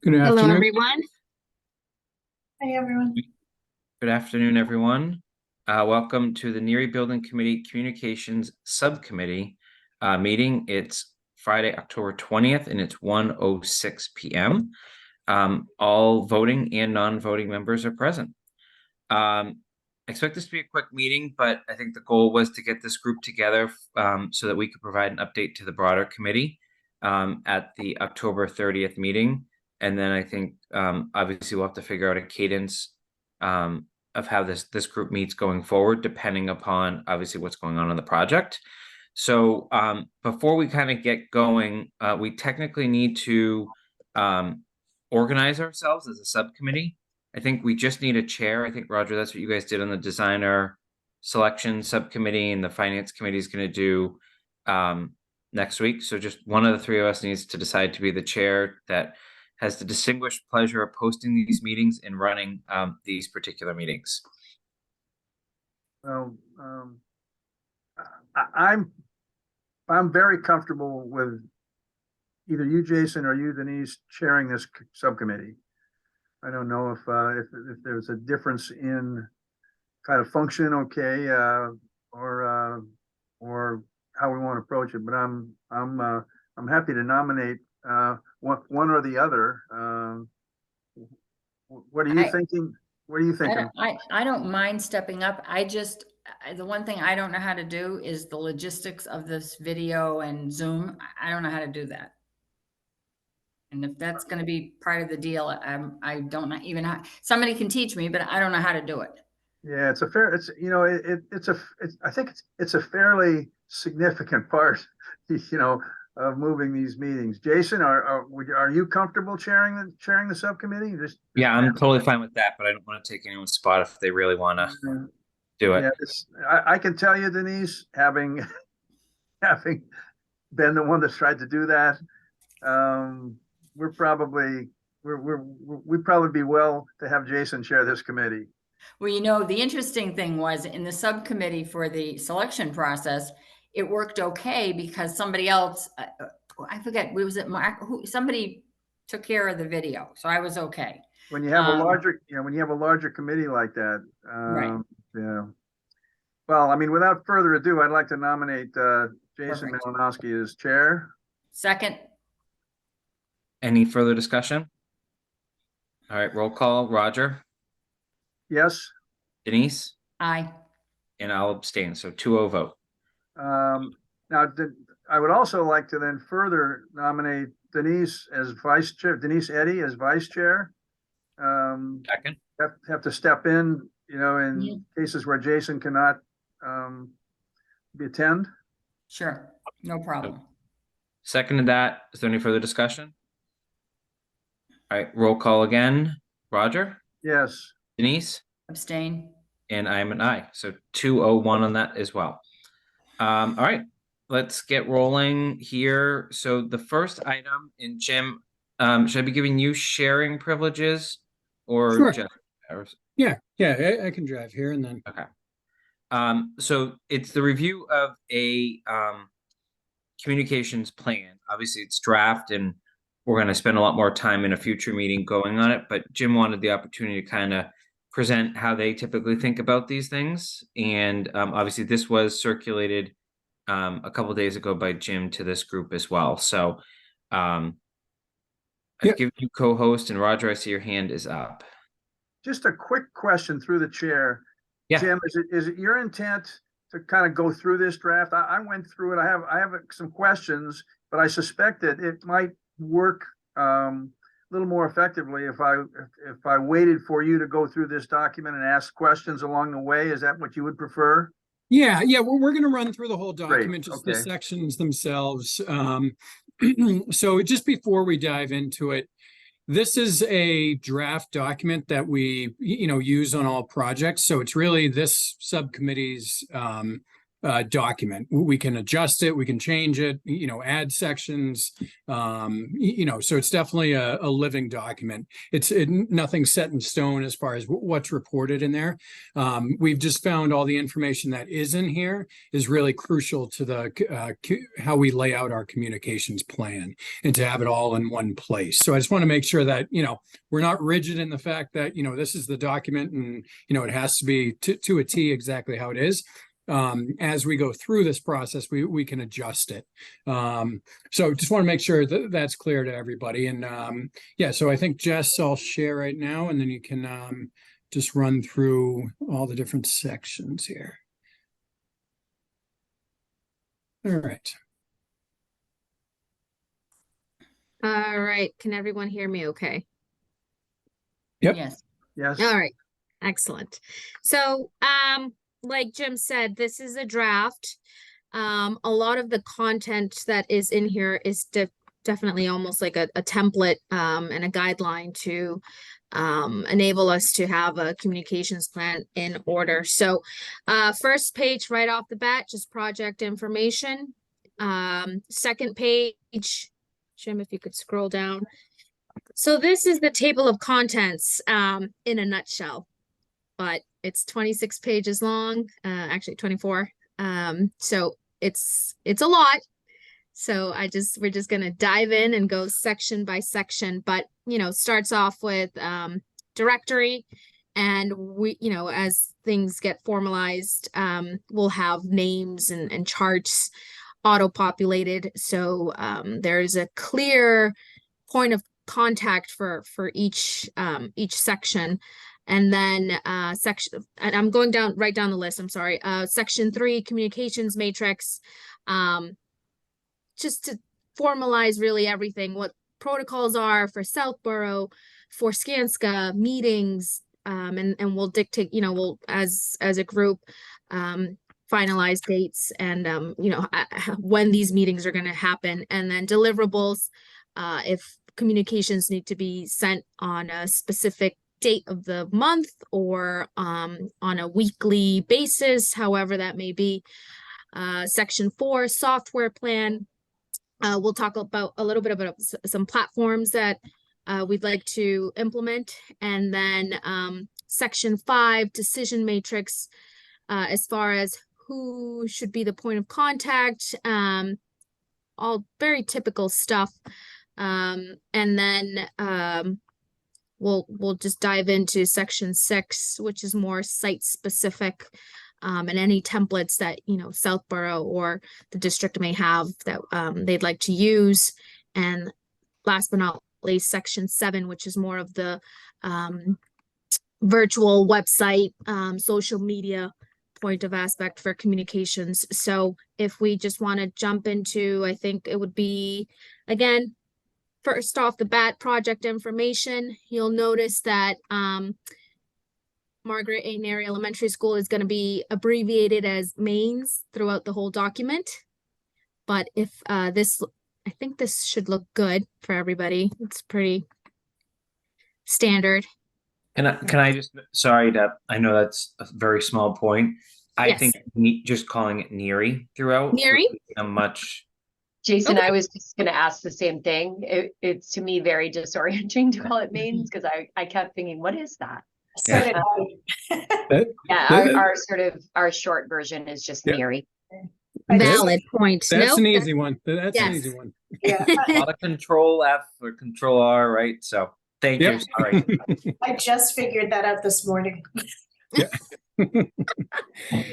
Good Hello, afternoon. everyone. Hi, everyone. Good afternoon, everyone. Welcome to the NERI Building Committee Communications Subcommittee meeting. It's Friday, October 20th, and it's 1:06 p.m. All voting and non-voting members are present. I expect this to be a quick meeting, but I think the goal was to get this group together so that we could provide an update to the broader committee at the October 30th meeting. And then I think obviously we'll have to figure out a cadence of how this group meets going forward, depending upon obviously what's going on in the project. So before we kind of get going, we technically need to organize ourselves as a subcommittee. I think we just need a chair. I think, Roger, that's what you guys did on the designer selection subcommittee, and the finance committee is going to do next week. So just one of the three of us needs to decide to be the chair that has the distinguished pleasure of hosting these meetings and running these particular meetings. Well, I'm very comfortable with either you, Jason, or you, Denise, chairing this subcommittee. I don't know if there's a difference in kind of function, okay, or how we want to approach it. But I'm happy to nominate one or the other. What are you thinking? What are you thinking? I don't mind stepping up. The one thing I don't know how to do is the logistics of this video and Zoom. I don't know how to do that. And if that's going to be part of the deal, I don't know even how. Somebody can teach me, but I don't know how to do it. Yeah, it's I think it's a fairly significant part, of moving these meetings. Jason, are you comfortable chairing the subcommittee? Yeah, I'm totally fine with that, but I don't want to take anyone's spot if they really want to do it. Yeah, I can tell you, Denise, having been the one that tried to do that, we'd probably be well to have Jason chair this committee. Well, the interesting thing was in the subcommittee for the selection process, it worked okay because somebody else, I forget, was it Mark? Somebody took care of the video, so I was okay. When you have a larger committee like that, right? Yeah. Well, I mean, without further ado, I'd like to nominate Jason Perfect. Malinowski as chair. Second. Any further discussion? All right, roll call. Roger. Yes. Denise. Aye. And I'll abstain. So 2-0 vote. Now, I would also like to then further nominate Denise as vice chair, Denise Eddy as vice chair. Second. Have to step in, in cases where Jason cannot attend. Sure, no problem. Second to that. Is there any further discussion? All right, roll call again. Roger. Yes. Denise. Abstain. And I'm an aye. So 2-0-1 on that as well. All right, let's get rolling here. So the first item, in Jim, should I be giving you sharing privileges or sure. Jeff? Yeah, I can drive here and then. Okay. So it's the review of a communications plan. Obviously, it's draft, and we're going to spend a lot more time in a future meeting going on it. But Jim wanted the opportunity to kind of present how they typically think about these things. And obviously this was circulated a couple of days ago by Jim to this group as well. So I've given you co-host, and Roger, I see your hand is up. Just a quick question through the chair. Yeah. Jim, is it your intent to kind of go through this draft? I went through it. I have some questions, but I suspect that it might work little more effectively if I waited for you to go through this document and ask questions along the way. Is that what you would prefer? Yeah, we're going to run through the whole document, Great. just the sections themselves. So just before we dive into it, this is a draft document that we use on all projects. So it's really this subcommittee's document. We can adjust it, we can change it, add sections, so it's definitely a living document. Nothing set in stone as far as what's reported in there. We've just found all the information that is in here is really crucial to the how we lay out our communications plan and to have it all in one place. So I just want to make sure that, we're not rigid in the fact that, this is the document and, it has to be to a T exactly how it is. As we go through this process, we can adjust it. So just want to make sure that that's clear to everybody. And so I think Jess, I'll share right now, and then you can just run through all the different sections here. All right. All right. Can everyone hear me okay? Yep. Yes. Yes. All right. Excellent. So, like Jim said, this is a draft. A lot of the content that is in here is definitely almost like a template and a guideline to enable us to have a communications plan in order. So first page right off the bat, just project information. Second page, Jim, if you could scroll down. So this is the table of contents in a nutshell, but it's 26 pages long, actually 24. So it's a lot. So we're just going to dive in and go section by section, but starts off with directory, and we, as things get formalized, we'll have names and charts auto-populated. So there's a clear point of contact for each section. And then section, and I'm going right down the list, I'm sorry. Section 3, communications matrix, just to formalize really everything, what protocols are for Southborough, for Skanska, meetings, and we'll dictate, we'll as a group finalize dates and when these meetings are going to happen, and then deliverables, if communications need to be sent on a specific date of the month or on a weekly basis, however that may be. Section 4, software plan. We'll talk about a little bit about some platforms that we'd like to implement. And then section 5, decision matrix, as far as who should be the point of contact, all very typical stuff. And then we'll just dive into section 6, which is more site specific, and any templates that Southborough or the district may have that they'd like to use. And last but not least, section 7, which is more of the virtual website, social media point of aspect for communications. So if we just want to jump into, I think it would be, again, first off the bat, project information. You'll notice that Margaret A. Nary Elementary School is going to be abbreviated as MAINS throughout the whole document. But if I think this should look good for everybody. It's pretty standard. Can I just, sorry, I know that's a very small point. I Yes. think just calling it NERI throughout. NERI? A much. Jason, Okay. I was just going to ask the same thing. It's to me very disorienting to call it mains because I kept thinking, what is that? So did I. Yeah, our short version is just Yeah. NERI. Valid point. That's Nope, an easy one. That's an Yes. easy one. Yeah, A lot of control F or control R, right? So thank you. Yep. Sorry. I just figured that out this morning.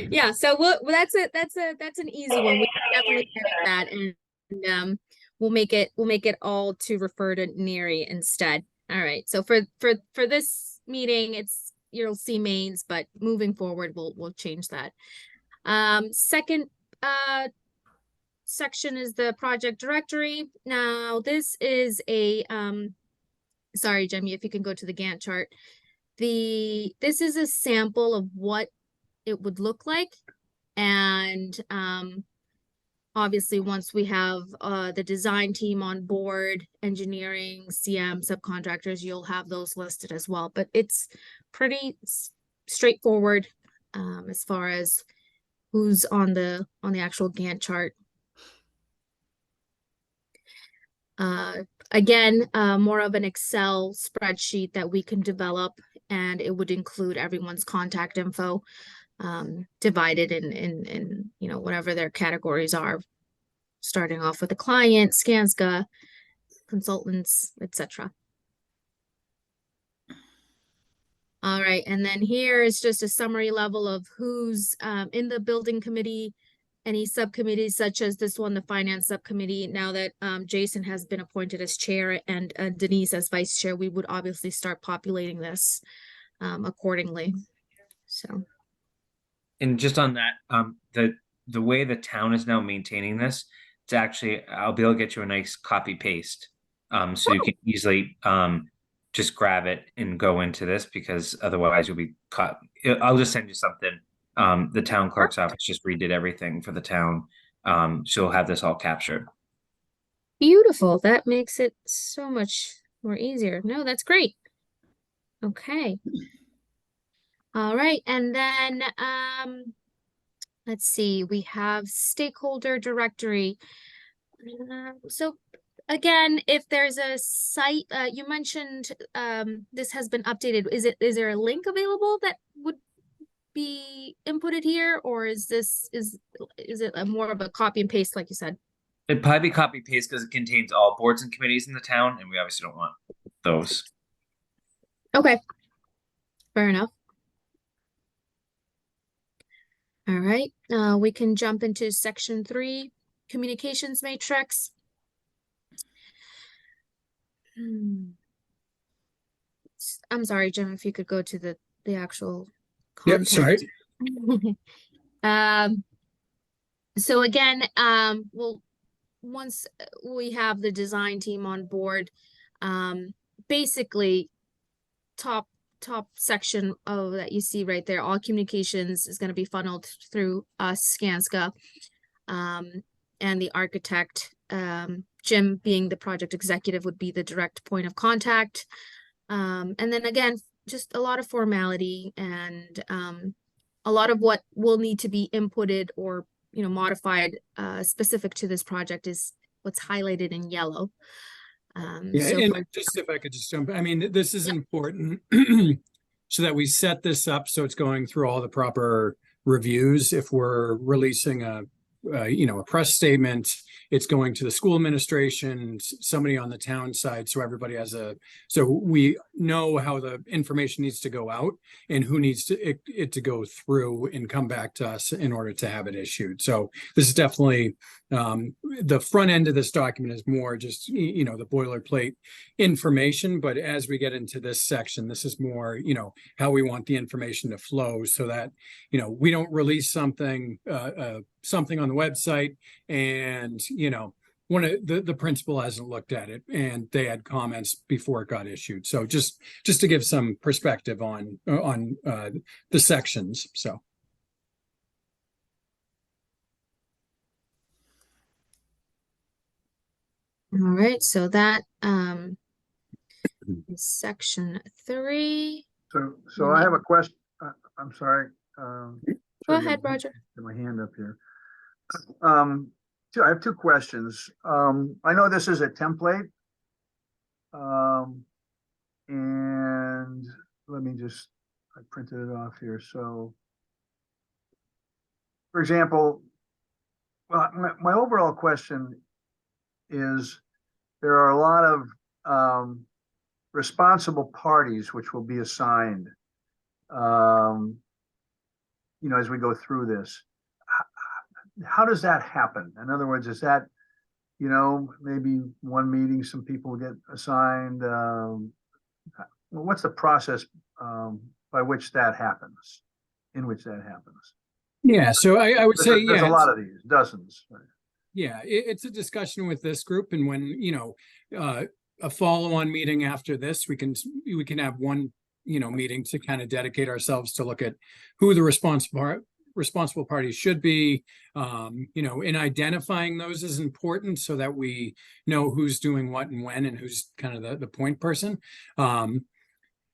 Yeah, so that's an easy one. We can definitely edit that, and we'll make it all to refer to NERI instead. All right. So for this meeting, you'll see mains, but moving forward, we'll change that. Second section is the project directory. Now this is a sorry, Jemmy, if you can go to the Gantt chart. This is a sample of what it would look like. And obviously once we have the design team on board, engineering, CM, subcontractors, you'll have those listed as well. But it's pretty straightforward as far as who's on the actual Gantt chart. Again, more of an Excel spreadsheet that we can develop, and it would include everyone's contact info, divided in you know, whatever their categories are, starting off with a client, Skanska, consultants, etc. All right, and then here is just a summary level of who's in the building committee, any subcommittees such as this one, the finance subcommittee. Now that Jason has been appointed as chair and Denise as vice chair, we would obviously start populating this accordingly. So, And just on that, the way the town is now maintaining this, it's actually, I'll be able to get you a nice copy paste. So you can easily just grab it and go into this, because otherwise you'll be caught. I'll just send you something. The town clerk's office just redid everything for the town. So you'll have this all captured. beautiful. That makes it so much more easier. No, that's great. Okay. All right, and then let's see, we have stakeholder directory. So again, if there's a site, you mentioned this has been updated. Is there a link available that would be inputted here, or is it a more of a copy and paste, like you said? It'd probably be copy paste because it contains all boards and committees in the town, and we obviously don't want those. Okay, fair enough. All right, we can jump into section 3, communications matrix. I'm sorry, Jim, if you could go to the actual Yep, content. sorry. So again, well, once we have the design team on board, basically top section of that you see right there, all communications is going to be funneled through us, Skanska, and the architect, Jim being the project executive would be the direct point of contact. And then again, just a lot of formality and a lot of what will need to be inputted or, you know, modified specific to this project is what's highlighted in yellow. Yeah, So and for- just if I could just jump, I mean, this is important so that we set this up so it's going through all the proper reviews. If we're releasing a press statement, it's going to the school administration, somebody on the town side, so everybody has so we know how the information needs to go out and who needs it to go through and come back to us in order to have it issued. So this is definitely the front end of this document is more just, you know, the boilerplate information, but as we get into this section, this is more, you know, how we want the information to flow so that, you know, we don't release something something on the website and, you know, one of the principal hasn't looked at it and they had comments before it got issued. So just to give some perspective on the sections. So. all right, so that is section 3. So I have a question. I'm sorry. Go ahead, Roger. Get my hand up here. I have 2 questions. I know this is a template. And let me I printed it off here. So, for example, well, my overall question is there are a lot of responsible parties which will be assigned, you know, as we go through this. How does that happen? In other words, is that, you know, maybe one meeting, some people get assigned? What's the process by which that happens, in which that happens? Yeah, so I would say, there's yeah, a lot of these, dozens. yeah, it's a discussion with this group, and when, you know, a follow-on meeting after this, we can have one, you know, meeting to kind of dedicate ourselves to look at who the responsible parties should be, you know, in identifying those is important so that we know who's doing what and when and who's kind of the point person.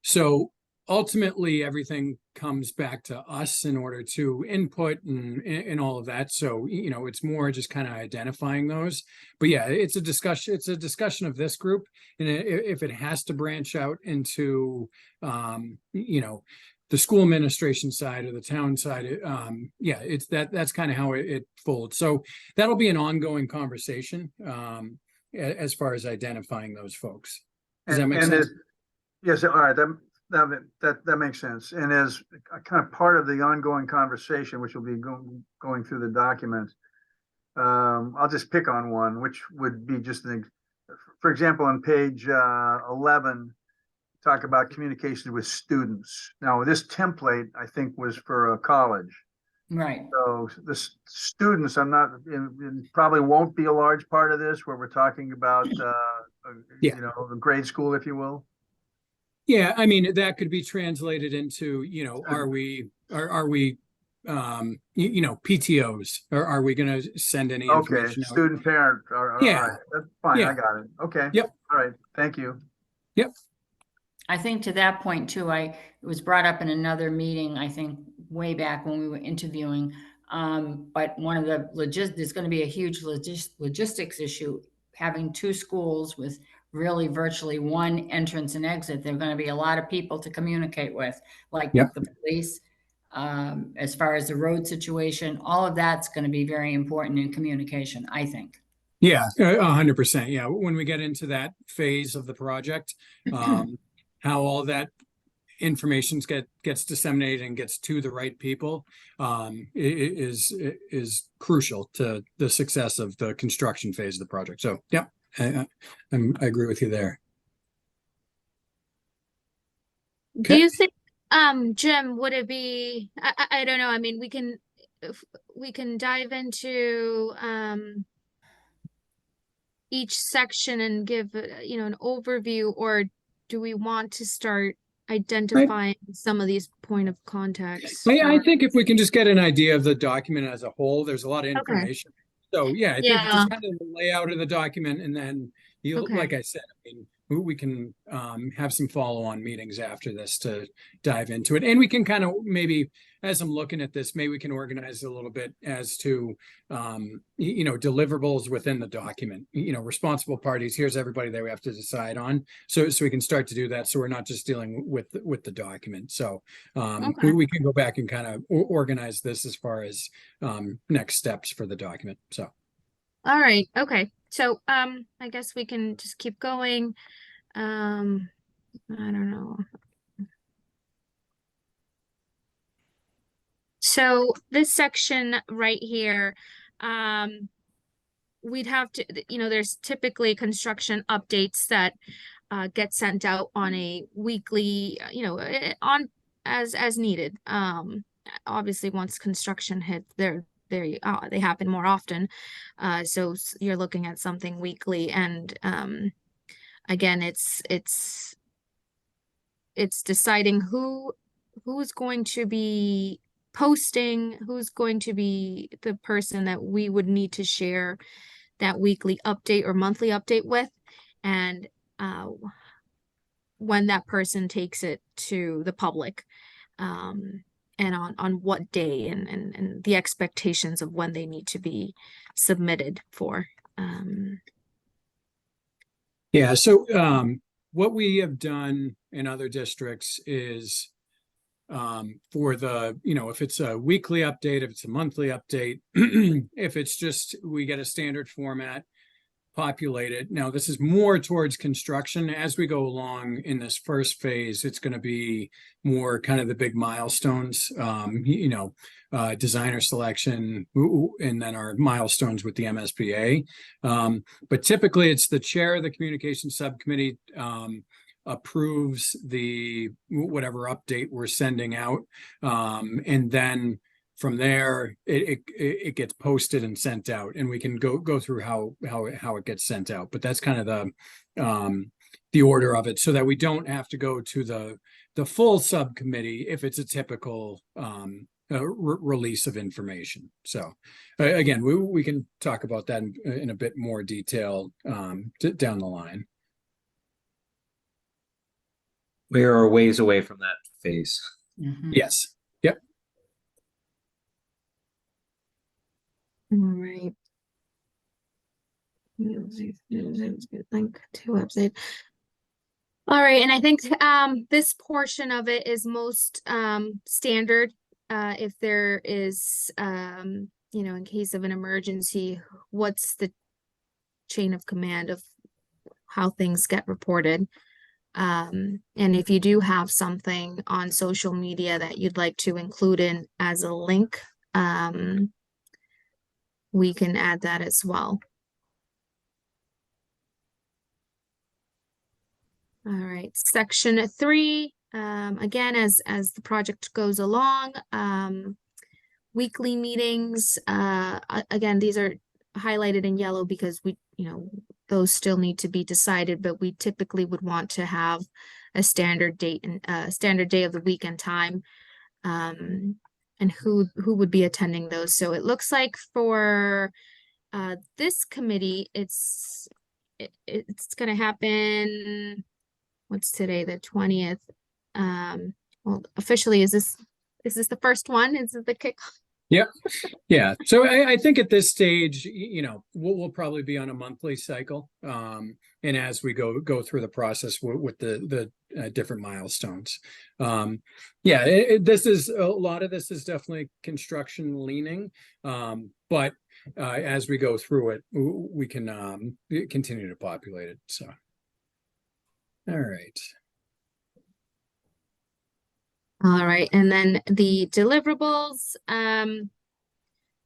So ultimately, everything comes back to us in order to input and all of that. So, it's more just kind of identifying those. But yeah, it's a discussion of this group. And if it has to branch out into, the school administration side or the town side, yeah, that's kind of how it folds. So that'll be an ongoing conversation, as far as identifying those folks. Does that make sense? Yes, all right, that makes sense. And as a kind of part of the ongoing conversation, which will be going through the document, I'll just pick on one, which would be just for example, on page 11, talk about communication with students. Now, this template, I think, was for a college. Right. So the students, I'm not, probably won't be a large part of this, where we're talking about, Yeah. the grade school, if you will. Yeah, I mean, that could be translated into, are we PTOs, or are we gonna send any Okay, information out? student parent, all Yeah. right, that's fine, Yeah. I got it, okay. Yep. All right, thank you. I think to that point too, it was brought up in another meeting, I think way back when we were interviewing. But one of the there's going to be a huge logistics issue, having two schools with really virtually one entrance and exit. There are going to be a lot of people to communicate with, like Yep. the police, as far as the road situation. All of that's going to be very important in communication, I think. Yeah, 100%. Yeah, when we get into that phase of the project, how all that information gets disseminated and gets to the right people, is crucial to the success of the construction phase of the project. So, yeah, I agree with you there. Do you think, Jim, would it be, I don't know, I mean, we can dive into, each section and give, an overview, or do we want to start identifying some of these point of contacts? I think if we can just get an idea of the document as a whole, there's a lot of Okay. information. So yeah, I think Yeah. just kind of the layout of the document, and then Okay. like I said, I mean, we can have some follow-on meetings after this to dive into it, and we can kind of, maybe as I'm looking at this, maybe we can organize a little bit as to deliverables within the document. Responsible parties. Here's everybody that we have to decide on, so we can start to do that. So we're not just dealing with the document. So Okay. we can go back and kind of organize this as far as next steps for the document. So. All right. Okay. So, I guess we can just keep going. I don't know. So this section right here, we'd have to, there's typically construction updates that get sent out on a weekly, on as needed. Obviously, once construction hits, they happen more often. So you're looking at something weekly, and again, it's deciding who's going to be posting, who's going to be the person that we would need to share that weekly update or monthly update with, and when that person takes it to the public, and on what day, and the expectations of when they need to be submitted for. Yeah, so what we have done in other districts is, for the, if it's a weekly update, if it's a monthly update, if it's just, we get a standard format populated. Now, this is more towards construction. As we go along in this first phase, it's going to be more kind of the big milestones, designer selection, and then our milestones with the MSBA. But typically it's the chair of the communications subcommittee approves the whatever update we're sending out, and then from there it gets posted and sent out, and we can go through how it gets sent out. But that's kind of the order of it, so that we don't have to go to the full subcommittee if it's a typical release of information. So again, we can talk about that in a bit more detail down the line. We are a ways away from that phase. Mhm. Yes. Yep. All right. Link to website. All right, and I think this portion of it is most standard. If there is you know, in case of an emergency, what's the chain of command of how things get reported? And if you do have something on social media that you'd like to include in as a link, we can add that as well. All right, section 3, again, as the project goes along, weekly meetings, again, these are highlighted in yellow because we, you know, those still need to be decided, but we typically would want to have a standard date and standard day of the week and time, and who would be attending those. So it looks like for this committee, it's going to happen. What's today, the 20th? Well, officially, is this the first one? Is this the kickoff? Yep. Yeah. So I think at this stage, you know, we'll probably be on a monthly cycle. And as we go through the process with the different milestones. Yeah, this is a lot of this is definitely construction leaning. But as we go through it, we can continue to populate it. So. All right. All right, and then the deliverables,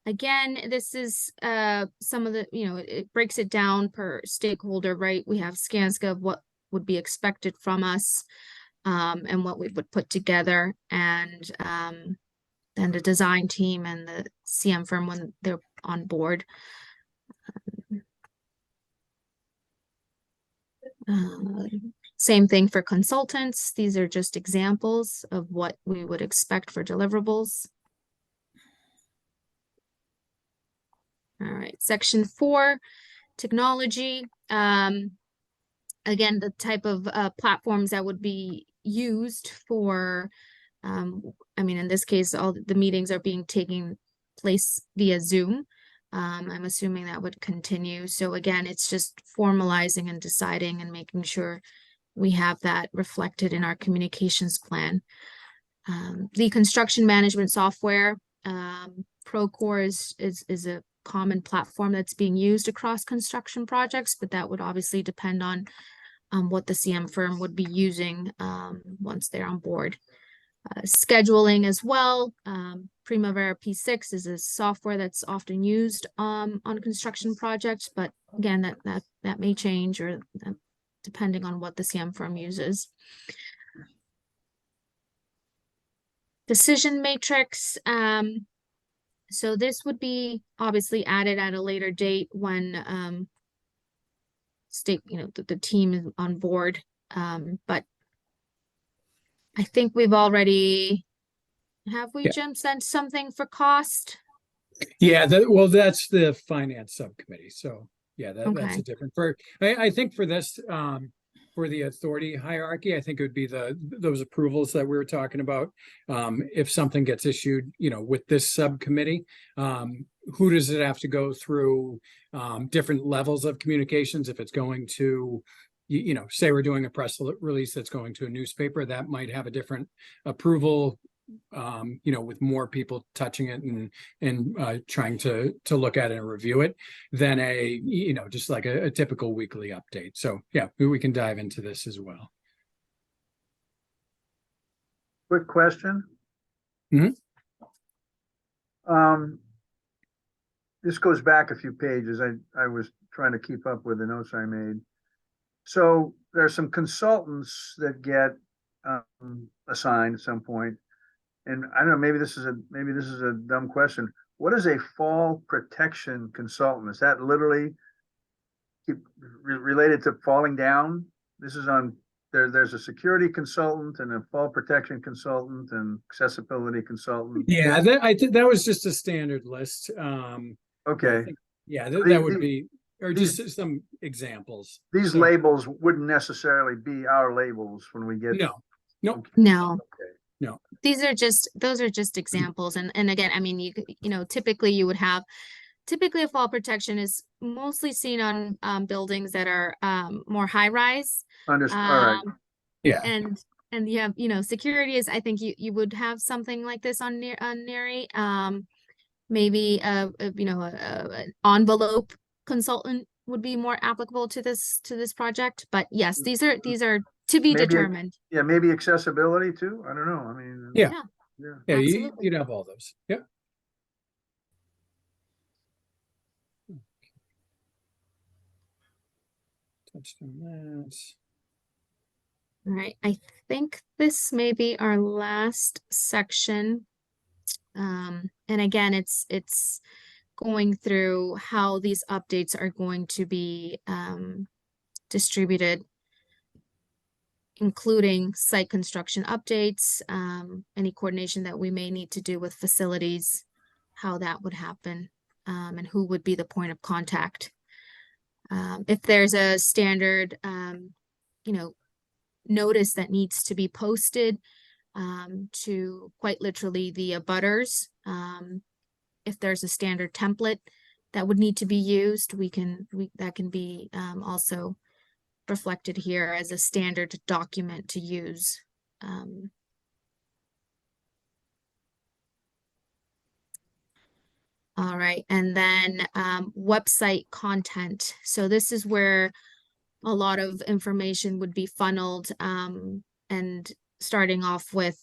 again, this is some of the, you know, it breaks it down per stakeholder, right? We have Skanska of what would be expected from us, and what we would put together, and then the design team and the CM firm when they're on board. Same thing for consultants. These are just examples of what we would expect for deliverables. All right, section 4, technology. Again, the type of platforms that would be used for, I mean, in this case, all the meetings are being taken place via Zoom. I'm assuming that would continue. So again, it's just formalizing and deciding and making sure we have that reflected in our communications plan. The construction management software, Procore is a common platform that's being used across construction projects, but that would obviously depend on what the CM firm would be using once they're on board. Scheduling as well. Primavera P6 is a software that's often used on construction projects, but again, that may change or depending on what the CM firm uses. Decision matrix. So this would be obviously added at a later date when the team is on board. But I think we've already, have we, Yeah. Jim, sent something for cost? Yeah, well, that's the finance subcommittee. So yeah, that's Okay. a different I think for this, for the authority hierarchy, I think it would be those approvals that we were talking about. If something gets issued, you know, with this subcommittee, who does it have to go through? Different levels of communications. If it's going to, you know, say we're doing a press release that's going to a newspaper, that might have a different approval, you know, with more people touching it and trying to look at it and review it than you know, just like a typical weekly update. So yeah, we can dive into this as well. Quick question. Mhm. This goes back a few pages. I was trying to keep up with the notes I made. So there's some consultants that get assigned at some point. And I don't know, maybe this is a dumb question. What is a fall protection consultant? Is that literally related to falling down? This is on there's a security consultant and a fall protection consultant and accessibility consultant. Yeah, I think that was just a standard list. Okay. Yeah, that would be, or just some examples. These labels wouldn't necessarily be our labels when we get. No, Nope. No. Okay. Those are just examples. And again, I mean, typically you would have, typically a fall protection is mostly seen on buildings that are more high rise. Understood, all right. Yeah. And you have, security is, I think you would have something like this on NERI. Maybe an envelope consultant would be more applicable to this project. But yes, these are to be Maybe- determined. Yeah, maybe accessibility too, I don't know, I mean. Yeah. Yeah. Yeah, Absolutely. you'd have all those. Yep. Touched on that. All right, I think this may be our last section. And again, it's going through how these updates are going to be distributed, including site construction updates, any coordination that we may need to do with facilities, how that would happen, and who would be the point of contact. If there's a standard, notice that needs to be posted to quite literally the abutters. If there's a standard template that would need to be used, that can be also reflected here as a standard document to use. All right, and then website content. So this is where a lot of information would be funneled, and starting off with,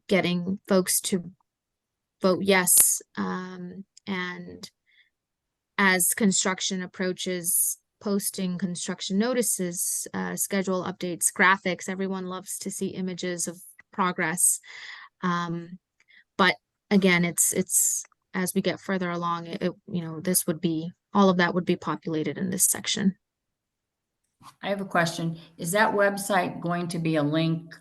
getting folks to vote yes. And as construction approaches, posting construction notices, schedule updates, graphics. Everyone loves to see images of progress. But again, it's as we get further along, this would be, all of that would be populated in this section. I have a question. Is that website going to be a link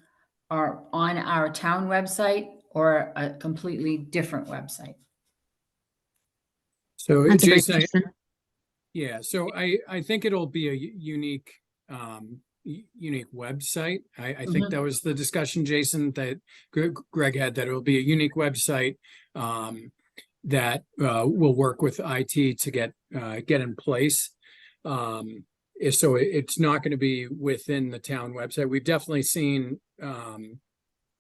or on our town website or a completely different website? So That's a great Jason, question. yeah, so I think it'll be a unique website. I think that was the discussion, Jason, that Greg had, that it'll be a unique website that will work with IT to get in place. So it's not going to be within the town website. We've definitely seen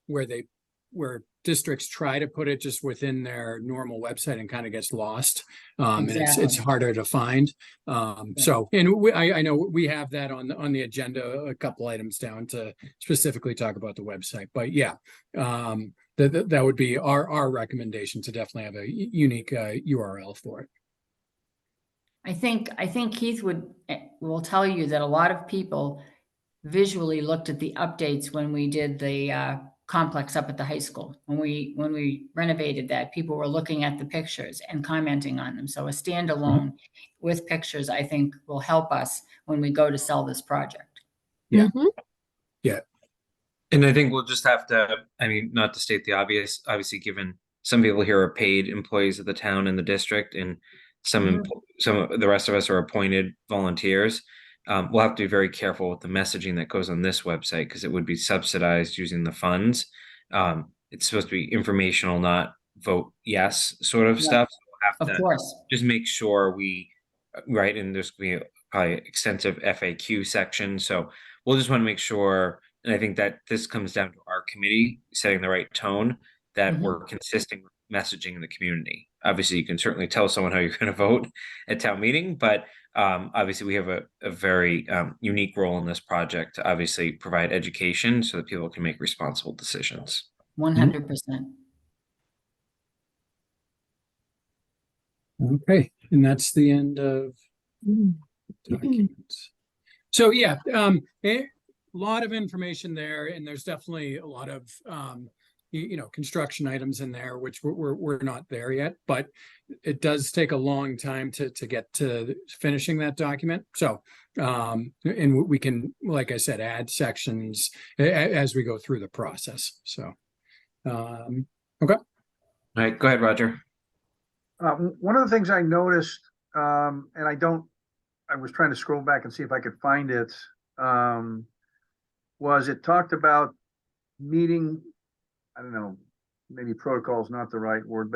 where districts try to put it just within their normal website and kind of gets lost. And it's Exactly. harder to find. So, and I know we have that on the agenda, a couple items down to specifically talk about the website. But yeah, that would be our recommendation, to definitely have a unique URL for it. I think Keith will tell you that a lot of people visually looked at the updates when we did the complex up at the high school. When we renovated that, people were looking at the pictures and commenting on them. So a standalone with pictures, I think, will help us when we go to sell this project. Yeah. Mhm. Yeah. And I think we'll just have to, I mean, not to state the obvious, obviously, given some people here are paid employees of the town and the district, and some of the rest of us are appointed volunteers. We'll have to be very careful with the messaging that goes on this website, because it would be subsidized using the funds. It's supposed to be informational, not vote yes sort of stuff. So we'll have Of to course. just make sure right, and there's going to be probably extensive FAQ section. So we'll just want to make sure, and I think that this comes down to our committee setting the right tone, that we're consistent with messaging in the community. Obviously, you can certainly tell someone how you're going to vote at town meeting, but obviously we have a very unique role in this project to obviously provide education so that people can make responsible decisions. 100%. Okay, and that's the end of documents. So yeah, a lot of information there, and there's definitely a lot of construction items in there, which we're not there yet, but it does take a long time to get to finishing that document. So and we can, like I said, add sections as we go through the process. So okay. All right, go ahead, Roger. One of the things I noticed, and I was trying to scroll back and see if I could find it. was it talked about meeting, I don't know, maybe protocol is not the right word,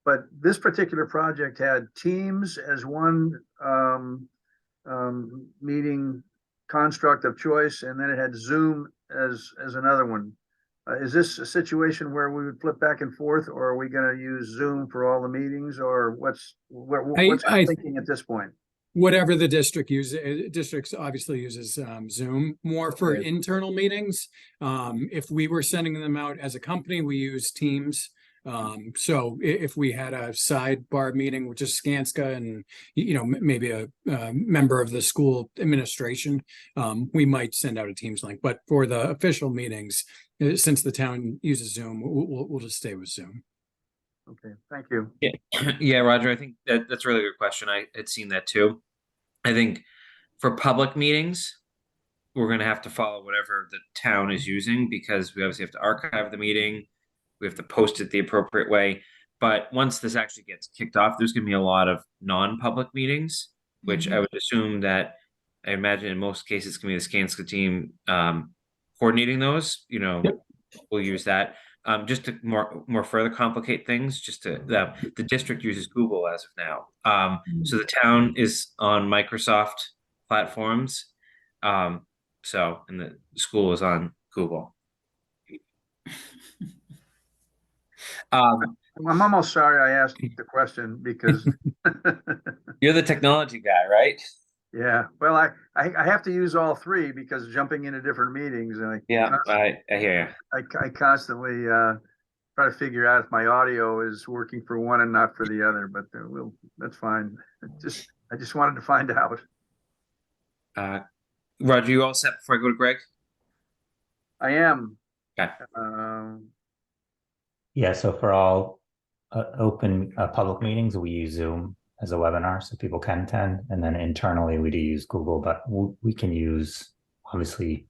but this particular project had Teams as one meeting construct of choice, and then it had Zoom as another one. Is this a situation where we would flip back and forth, or are we going to use Zoom for all the meetings, or what's I thinking at this point? Whatever the district uses, districts obviously uses Zoom more for Okay. internal meetings. If we were sending them out as a company, we use Teams. So if we had a sidebar meeting with just Skanska and, maybe a member of the school administration, we might send out a Teams link. But for the official meetings, since the town uses Zoom, we'll just stay with Zoom. Okay, thank you. Yeah, Roger, I think that's a really good question. I had seen that too. I think for public meetings, we're going to have to follow whatever the town is using, because we obviously have to archive the meeting. We have to post it the appropriate way. But once this actually gets kicked off, there's going to be a lot of non-public meetings, which I would assume that, I imagine in most cases it's going to be the Skanska team coordinating those. We'll use that. Just to more further complicate things, the district uses Google as of now. So the town is on Microsoft platforms. And the school is on Google. I'm almost sorry I asked the question because You're the technology guy, right? yeah, well, I have to use all three because jumping into different meetings, and Yeah, I hear you. I constantly try to figure out if my audio is working for one and not for the other, but that's fine. I just wanted to find out. Roger, you all set before I go to Greg? I am. Okay. Yeah, so for all open public meetings, we use Zoom as a webinar so people can attend. And then internally, we do use Google, but we can use, obviously,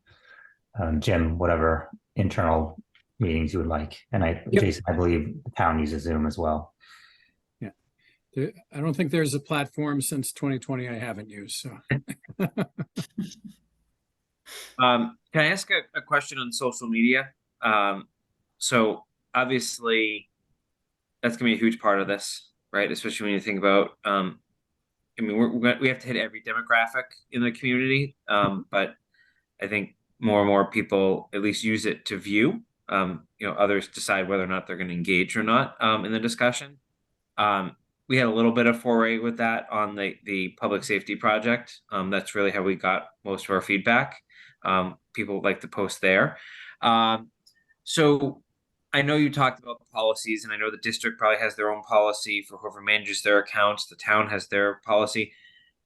Jim, whatever internal meetings you would like. And Jason, I believe the town uses Zoom as well. Yeah. I don't think there's a platform since 2020 I haven't used, so. Can I ask a question on social media? So obviously that's gonna be a huge part of this, right? Especially when you think about, we have to hit every demographic in the community, but I think more and more people at least use it to view. Others decide whether or not they're going to engage or not in the discussion. We had a little bit of foray with that on the public safety project. That's really how we got most of our feedback. People like to post there. So I know you talked about the policies, and I know the district probably has their own policy for whoever manages their accounts. The town has their policy.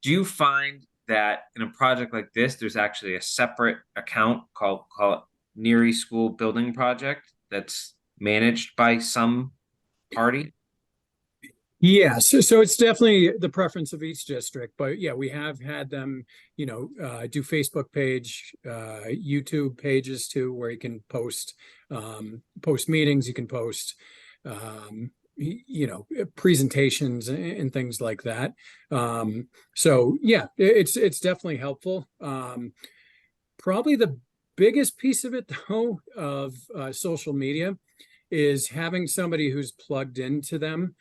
Do you find that in a project like this, there's actually a separate account call it Neary School Building Project that's managed by some party? Yeah, so it's definitely the preference of each district, but yeah, we have had them, do Facebook page, YouTube pages too, where you can post meetings, you can post, presentations and things like that. So yeah, it's definitely helpful. Probably the biggest piece of it though, of social media, is having somebody who's plugged into them,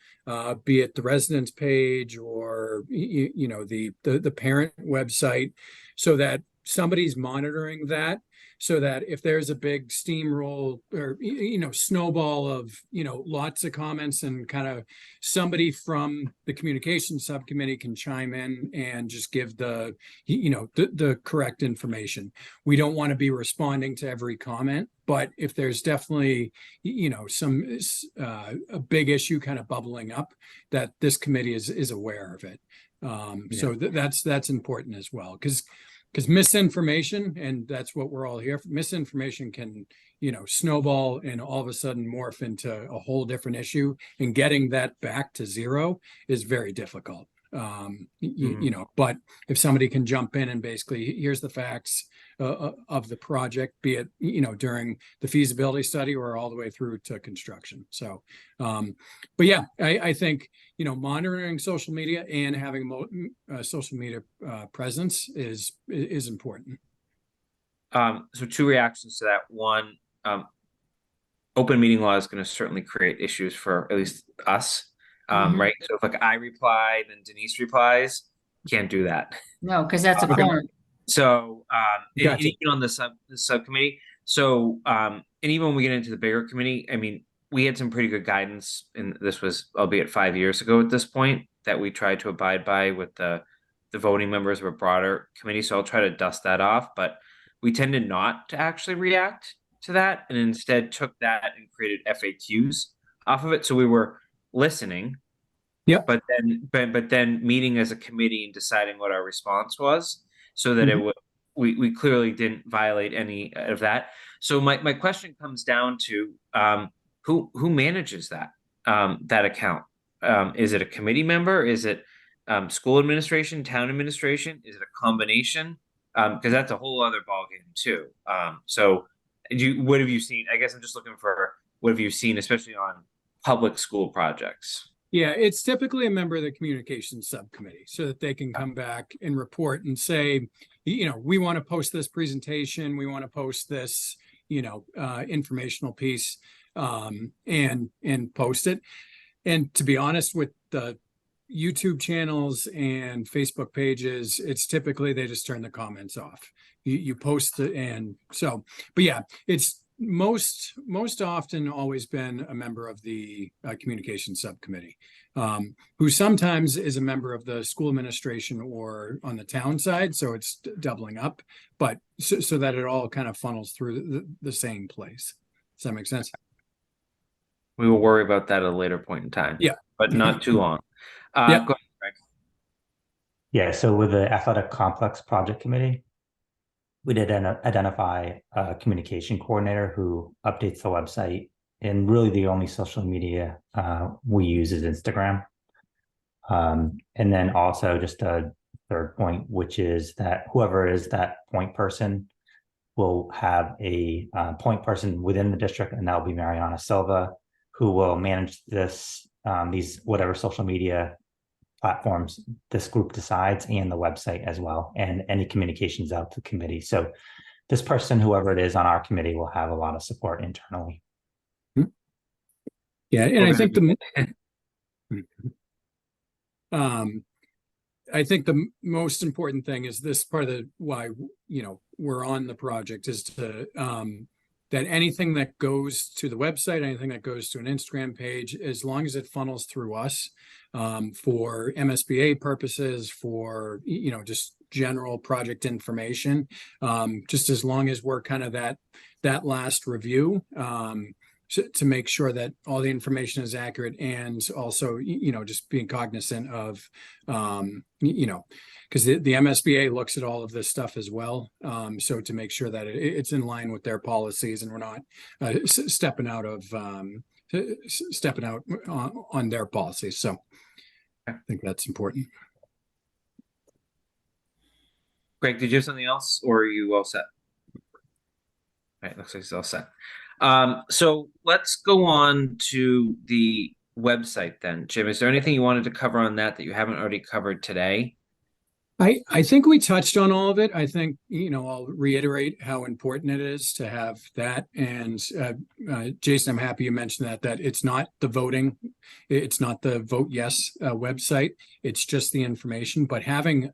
be it the residence page or the parent website, so that somebody's monitoring that, so that if there's a big steamroll or snowball of lots of comments, and kind of somebody from the communications subcommittee can chime in and just give the correct information. We don't want to be responding to every comment, but if there's definitely some a big issue kind of bubbling up, that this committee is aware of it. So that's important as well, because misinformation, and that's what we're all here for, misinformation can snowball and all of a sudden morph into a whole different issue, and getting that back to zero is very difficult. But if somebody can jump in and basically, here's the facts of the project, be it during the feasibility study or all the way through to construction. So but yeah, I think monitoring social media and having social media presence is important. So two reactions to that. One, open meeting law is going to certainly create issues for at least us. Mhm. Right. So if like I reply, then Denise replies, can't do that. No, because that's a Okay. quorum. So, and Gotcha. even on the subcommittee. So, and even when we get into the bigger committee, I mean, we had some pretty good guidance, and this was, albeit 5 years ago at this point, that we tried to abide by with the voting members of a broader committee. So I'll try to dust that off, but we tended not to actually react to that, and instead took that and created FAQs off of it. So we were listening. Yep. But then meeting as a committee and deciding what our response was, so that it would, we clearly didn't violate any of that. So my question comes down to who manages that that account? Is it a committee member? Is it school administration, town administration? Is it a combination? Because that's a whole other ballgame too. So what have you seen? I guess I'm just looking for what have you seen, especially on public school projects? Yeah, it's typically a member of the communications subcommittee so that they can come back and report and say, we want to post this presentation, we want to post this, informational piece, and post it. And to be honest, with the YouTube channels and Facebook pages, it's typically they just turn the comments off. You post it, and so, but yeah, it's most often always been a member of the communications subcommittee, who sometimes is a member of the school administration or on the town side, so it's doubling up, but so that it all kind of funnels through the same place. Does that make sense? We will worry about that at a later point in time. Yeah. But not too long. Yeah. Go ahead, Greg. Yeah, so with the athletic complex project committee, we did identify a communication coordinator who updates the website, and really the only social media we use is Instagram. And then also just a third point, which is that whoever is that point person will have a point person within the district, and that'll be Mariana Silva, who will manage this, these whatever social media platforms this group decides, and the website as well, and any communications out to committee. So this person, whoever it is on our committee, will have a lot of support internally. Yeah, and I think I think the most important thing is this part of the why we're on the project is to that anything that goes to the website, anything that goes to an Instagram page, as long as it funnels through us, for MSBA purposes, for, just general project information, just as long as we're kind of that last review, to make sure that all the information is accurate, and also, just being cognizant of, because the MSBA looks at all of this stuff as well. So to make sure that it's in line with their policies, and we're not stepping out on their policies. So I think that's important. Greg, did you have something else, or are you all set? All right, looks like it's all set. So let's go on to the website then. Jim, is there anything you wanted to cover on that you haven't already covered today? I think we touched on all of it. I think, I'll reiterate how important it is to have that. And Jason, I'm happy you mentioned that it's not the voting, it's not the vote yes website. It's just the information. But having,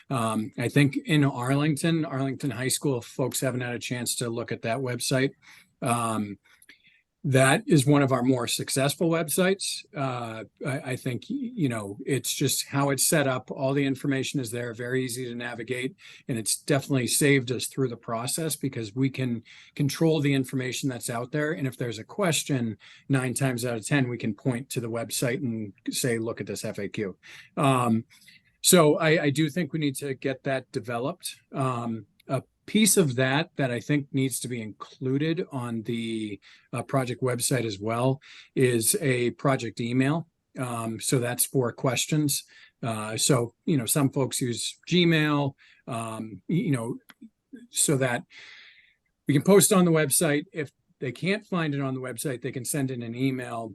I think in Arlington High School, if folks haven't had a chance to look at that website, that is one of our more successful websites. I think, it's just how it's set up. All the information is there, very easy to navigate. And it's definitely saved us through the process because we can control the information that's out there. And if there's a question, 9 times out of 10, we can point to the website and say, look at this FAQ. So I do think we need to get that developed. A piece of that I think needs to be included on the project website as well is a project email. So that's for questions. So, some folks use Gmail, so that we can post on the website. If they can't find it on the website, they can send in an email.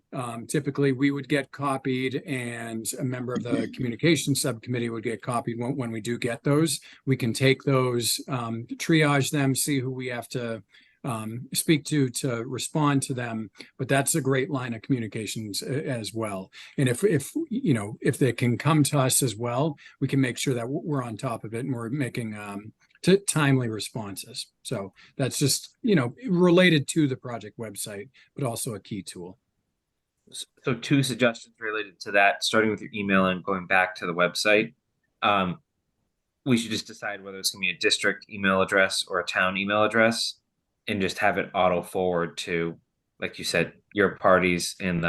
Typically, we would get copied and a member of the communications subcommittee would get copied when we do get those. We can take those, triage them, see who we have to speak to respond to them. But that's a great line of communications as well. And if they can come to us as well, we can make sure that we're on top of it and we're making timely responses. So that's just, related to the project website, but also a key tool. So 2 suggestions related to that, starting with your email and going back to the website. We should just decide whether it's going to be a district email address or a town email address, and just have it auto forward to, like you said, your parties and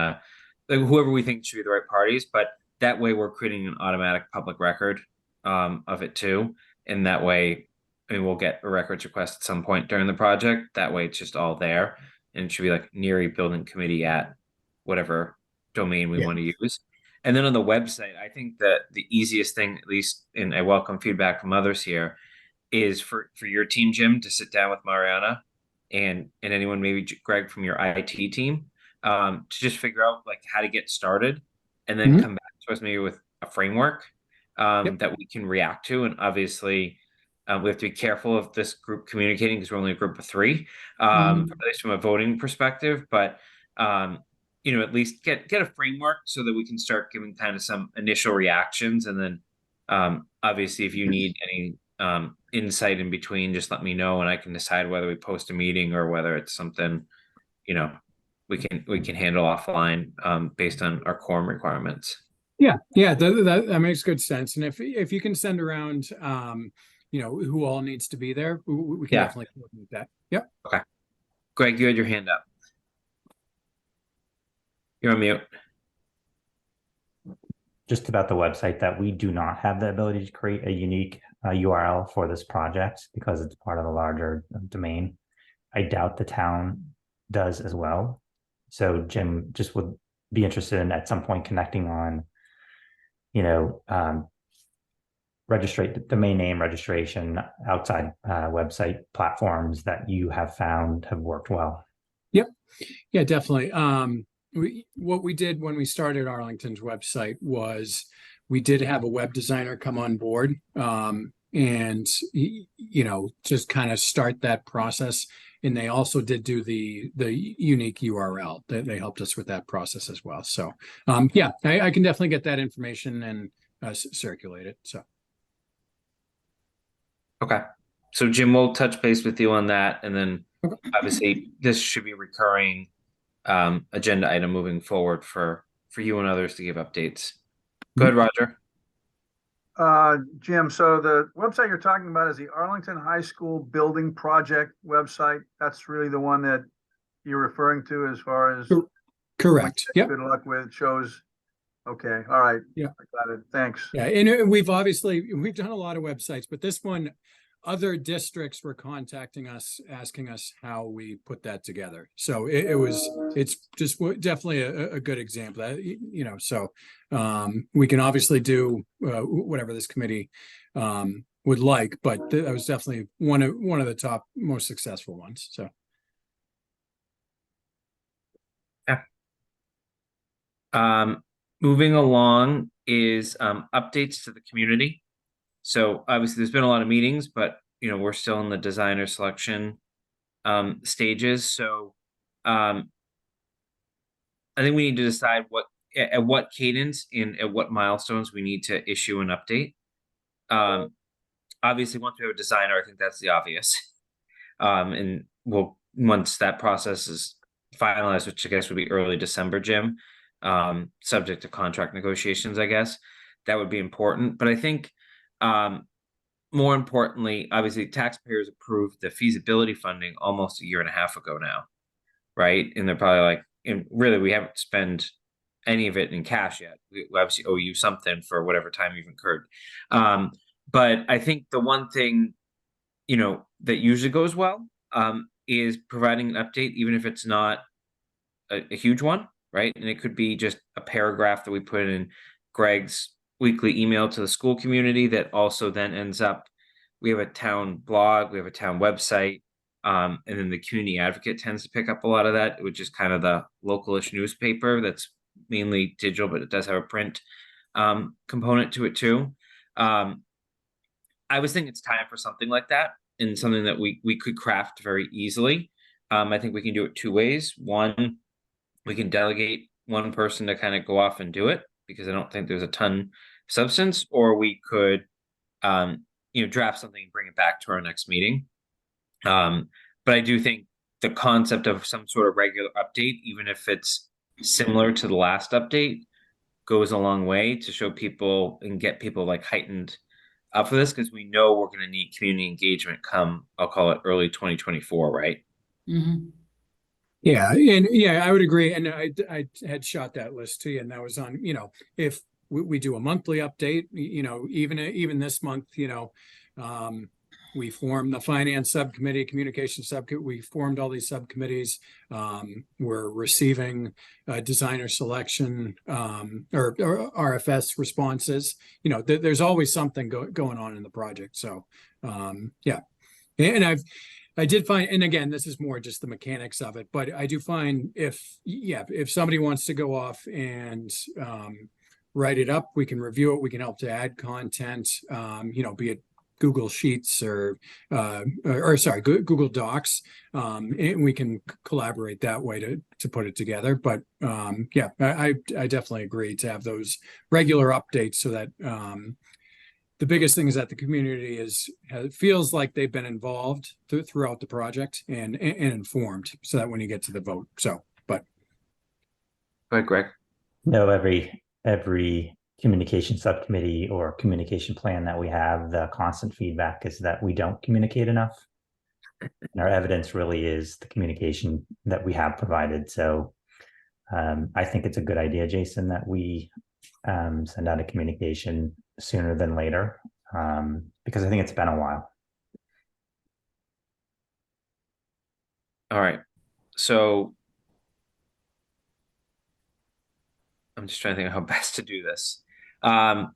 whoever we think should be the right parties. But that way we're creating an automatic public record of it too. And that way, we'll get a records request at some point during the project. That way it's just all there, and it should be like Neary Building Committee at whatever domain we want to use. And then on the website, I think that the easiest thing, at least, and I welcome feedback from others here, is for your team, Jim, to sit down with Mariana and anyone, maybe Greg from your IT team, to just figure out like how to get started, and then come back to us maybe with a framework that we can react to. And obviously, we have to be careful of this group communicating because we're only a group of 3, at least from a voting perspective. But at least get a framework so that we can start giving kind of some initial reactions. And then obviously, if you need any insight in between, just let me know, and I can decide whether we post a meeting or whether it's something we can handle offline based on our quorum requirements. That makes good sense. And if you can send around who all needs to be there, we can definitely coordinate that. Yep. Okay. Greg, you had your hand up. You're on mute. Just about the website, that we do not have the ability to create a unique URL for this project because it's part of a larger domain. I doubt the town does as well. So Jim just would be interested in at some point connecting on, domain name registration outside website platforms that you have found have worked well. Yep. Yeah, definitely. What we did when we started Arlington's website was we did have a web designer come on board and just kind of start that process. And they also did do the unique URL. They helped us with that process as well. So I can definitely get that information and circulate it. So. Okay. So Jim, we'll touch base with you on that. And then obviously this should be a recurring agenda item moving forward for you and others to give updates. Go ahead, Roger. Jim, so the website you're talking about is the Arlington High School Building Project website. That's really the one that you're referring to as far as correct. Yep. Good luck with shows. Okay. All right. Yeah. I got it. Thanks. Yeah. And we've done a lot of websites, but this one, other districts were contacting us, asking us how we put that together. So it's just definitely a good example that, so we can obviously do whatever this committee would like, but that was definitely one of the top most successful ones. So. Yeah. Moving along is updates to the community. So obviously there's been a lot of meetings, but we're still in the designer selection stages. So I think we need to decide at what cadence and at what milestones we need to issue an update. Obviously, once we have a designer, I think that's the obvious. And once that process is finalized, which I guess would be early December, Jim, subject to contract negotiations, I guess that would be important. But I think more importantly, obviously taxpayers approved the feasibility funding almost a year and a half ago now, right? And they're probably like, and really we haven't spent any of it in cash yet. We obviously owe you something for whatever time you've incurred. But I think the one thing, that usually goes well is providing an update, even if it's not a huge one, right? And it could be just a paragraph that we put in Greg's weekly email to the school community that also then ends up, we have a town blog, we have a town website, And then the Community Advocate tends to pick up a lot of that, which is kind of the localish newspaper that's mainly digital, but it does have a print component to it too. I was thinking it's time for something like that, and something that we could craft very easily. I think we can do it two ways. One, we can delegate one person to kind of go off and do it, because I don't think there's a ton of substance, or we could draft something and bring it back to our next meeting. But I do think the concept of some sort of regular update, even if it's similar to the last update, goes a long way to show people and get people like heightened up for this, because we know we're going to need community engagement come, I'll call it early 2024, right? Mhm. Yeah, and yeah, I would agree. And I had shot that list to you, and that was on, if we do a monthly update, even this month, we formed the finance subcommittee, communication subcommittee. We formed all these subcommittees. We're receiving designer selection or RFS responses. There's always something going on in the project. So yeah, and I did find, and again, this is more just the mechanics of it, but I do find if somebody wants to go off and write it up, we can review it. We can help to add content, be it Google Sheets or sorry, Google Docs, and we can collaborate that way to put it together. But yeah, I definitely agree to have those regular updates, so that the biggest thing is that the community feels like they've been involved throughout the project and informed, so that when you get to the vote. So, but Go ahead, Greg. No, every communication subcommittee or communication plan that we have, the constant feedback is that we don't communicate enough. And our evidence really is the communication that we have provided. So I think it's a good idea, Jason, that we send out a communication sooner than later, because I think it's been a while. All right. So I'm just trying to think of how best to do this. Do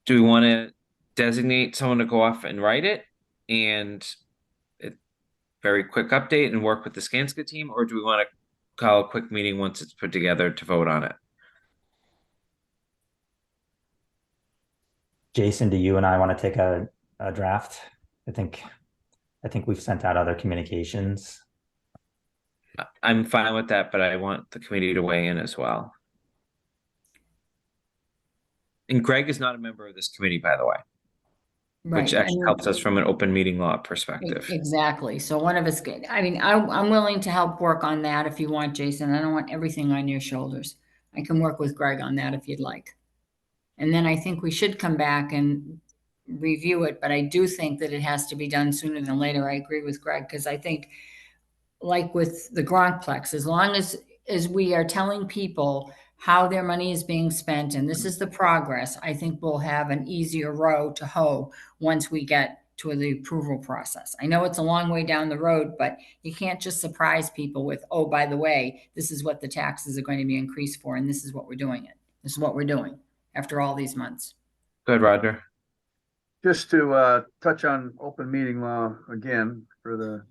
we want to designate someone to go off and write it and very quick update and work with the Skanska team, or do we want to call a quick meeting once it's put together to vote on it? Jason, do you and I want to take a draft? I think we've sent out other communications. I'm fine with that, but I want the committee to weigh in as well. And Greg is not a member of this committee, by the way, which Right. actually helps us from an open meeting law perspective. Exactly. So one of us, I'm willing to help work on that if you want, Jason. I don't want everything on your shoulders. I can work with Greg on that if you'd like. And then I think we should come back and review it, but I do think that it has to be done sooner than later. I agree with Greg, because I think, like with the Gronkplex, as long as we are telling people how their money is being spent, and this is the progress, I think we'll have an easier row to hoe once we get to the approval process. I know it's a long way down the road, but you can't just surprise people with, oh, by the way, this is what the taxes are going to be increased for, and this is what we're doing This is what we're doing after all these months. Go ahead, Roger. Just to touch on open meeting law again for the,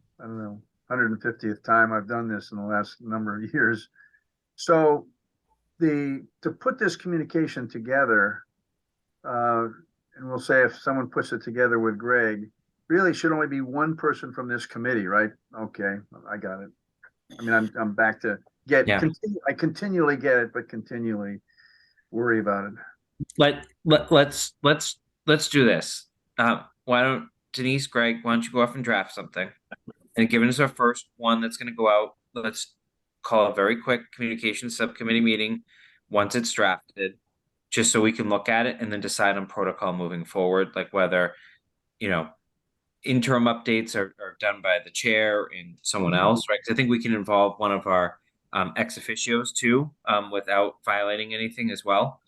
150th time I've done this in the last number of years. So to put this communication together, and we'll say if someone puts it together with Greg, really should only be one person from this committee, right? Okay, I got it. I mean, I'm back to I continually get it, but continually worry about it. Let's do this. Why don't Denise, Greg, why don't you go off and draft something? And given us our first one that's going to go out, let's call a very quick communication subcommittee meeting once it's drafted, just so we can look at it and then decide on protocol moving forward, like whether, interim updates are done by the chair and someone else, right? Because I think we can involve one of our ex officios too, without violating anything as well,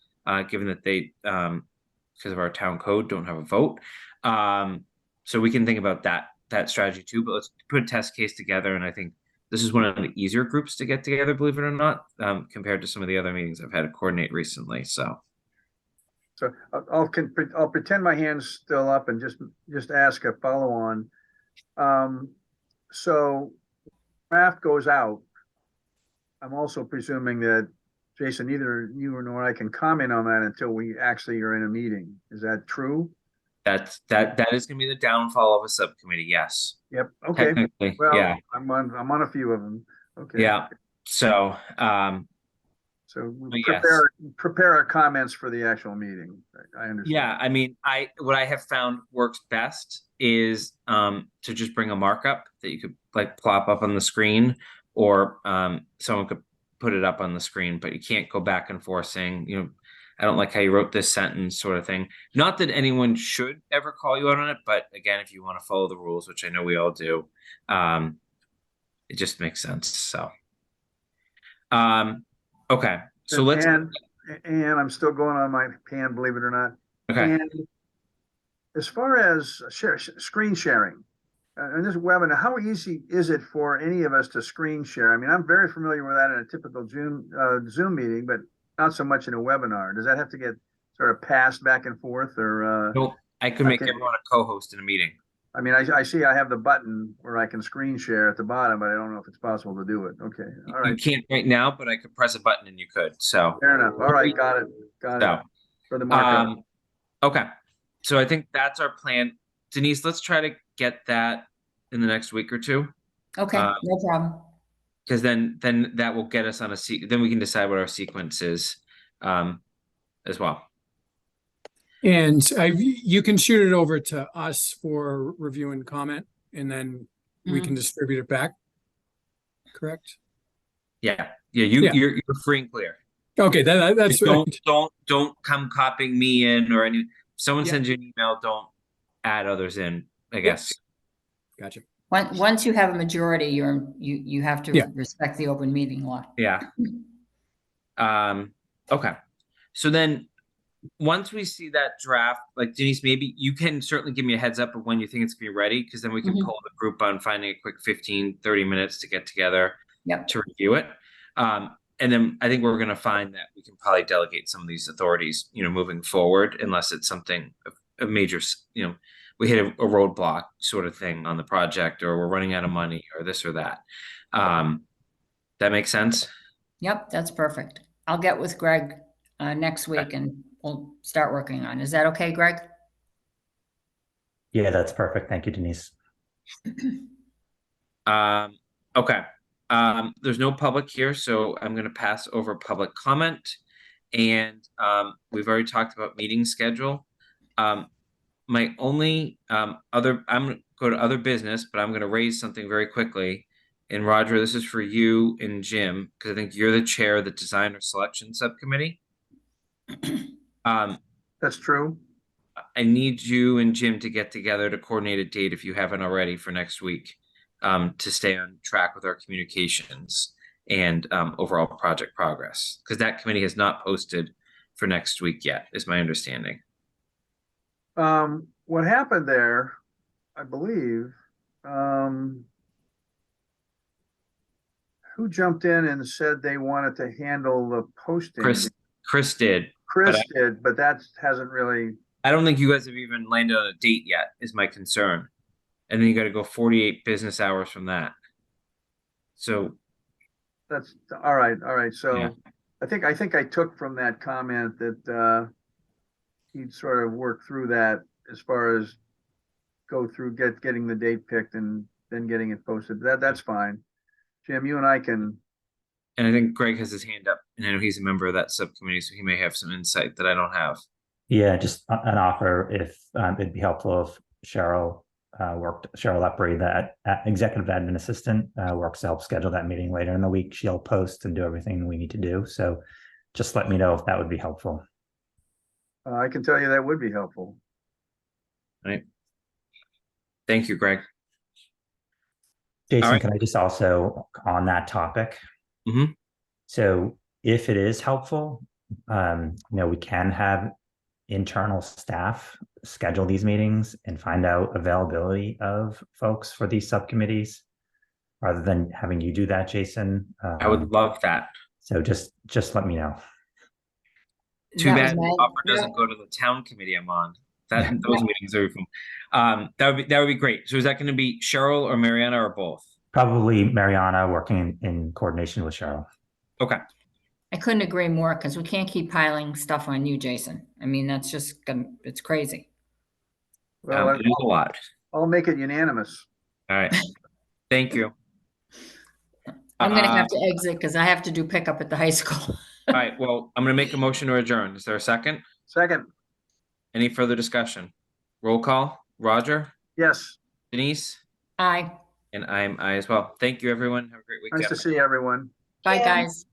given that they, because of our town code, don't have a vote. So we can think about that strategy too, but let's put a test case together. And I think this is one of the easier groups to get together, believe it or not, compared to some of the other meetings I've had to coordinate recently. So I'll pretend my hand's still up and just ask a follow on. So draft goes out. I'm also presuming that, Jason, neither you nor I can comment on that until we actually are in a meeting. Is that true? That is gonna be the downfall of a subcommittee, yes. Yep, okay. Technically, Well, yeah, I'm on a few of them. Okay. yeah. So, So But yes. prepare our comments for the actual meeting. I understand. yeah, I mean, what I have found works best is to just bring a markup that you could like plop up on the screen, or someone could put it up on the screen, but you can't go back and forth saying, you know, I don't like how you wrote this sentence, sort of thing. Not that anyone should ever call you out on it, but again, if you want to follow the rules, which I know we all do, it just makes sense. So, okay, so let's. And I'm still going on my pan, believe it or not. Okay. And as far as screen sharing, in this webinar, how easy is it for any of us to screen share? I mean, I'm very familiar with that in a typical Zoom meeting, but not so much in a webinar. Does that have to get sort of passed back and forth, or? Nope, I could make everyone a co-host in a meeting. I mean, I see I have the button where I can screen share at the bottom, but I don't know if it's possible to do it. Okay, all You right, can't right now, but I could press a button and you could. So fair enough. All right, got it. So, For the markup. okay. So I think that's our plan. Denise, let's try to get that in the next week or two, Okay, no problem. because then that will get us on then we can decide what our sequence is, as well. And you can shoot it over to us for review and comment, and then we can distribute it back. Correct? Yeah. Yeah. You're free and clear. Okay, that's Don't come copying me in or any. If someone Yeah. sends you an email, don't add others in, I guess. Gotcha. Once you have a majority, you have to Yeah. respect the open meeting law. Yeah. Okay. So then once we see that draft, like Denise, maybe you can certainly give me a heads up of when you think it's gonna be ready, because then we can pull the group on finding a quick 15-30 minutes to get together to review it. And then I think we're gonna find that we can probably delegate some of these authorities, you know, moving forward, unless it's something of major, you know, we hit a roadblock sort of thing on the project, or we're running out of money, or this or that. That makes sense? Yep, that's perfect. I'll get with Greg next week and we'll start working on. Is that okay, Greg? Yeah, that's perfect. Thank you, Denise. Okay. There's no public here, so I'm going to pass over public comment. And we've already talked about meeting schedule. My only I'm going to go to other business, but I'm going to raise something very quickly. And Roger, this is for you and Jim, because I think you're the chair of the designer selection subcommittee. That's true. I need you and Jim to get together to coordinate a date, if you haven't already, for next week, to stay on track with our communications and overall project progress, because that committee has not posted for next week yet, is my understanding. What happened there, I believe, who jumped in and said they wanted to handle the posting? Chris did. Chris did, but that hasn't really. I don't think you guys have even landed on a date yet, is my concern. And then you got to go 48 business hours from that. So That's all right. All right. So yeah. I think I took from that comment that he'd sort of work through that as far as go through getting the date picked and then getting it posted. That's fine. Jim, you and I can. And I think Greg has his hand up, and I know he's a member of that subcommittee, so he may have some insight that I don't have. Yeah, just an offer if it'd be helpful if Cheryl Lepre, that executive admin assistant, works to help schedule that meeting later in the week. She'll post and do everything we need to do. So just let me know if that would be helpful. I can tell you that would be helpful. All right. Thank you, Greg. Jason, right. Can I just also on that topic? Mm-hmm. So if it is helpful, we can have internal staff schedule these meetings and find out availability of folks for these subcommittees rather than having you do that, Jason. I would love that. So just let me know. Too bad the offer doesn't go to the town committee I'm on. Those meetings are fun. That would be great. So is that going to be Cheryl or Mariana or both? Probably Mariana working in coordination with Cheryl. Okay. I couldn't agree more because we can't keep piling stuff on you, Jason. I mean, that's just it's crazy. Well, It is a lot. I'll make it unanimous. All right. Thank you. I'm gonna have to exit because I have to do pickup at the high school. All right. Well, I'm going to make a motion to adjourn. Is there a second? Second, Any further discussion? Roll call. Roger, yes, Denise, Aye. and I as well. Thank you, everyone. Have a great weekend. nice to see everyone. Bye, Yeah. guys.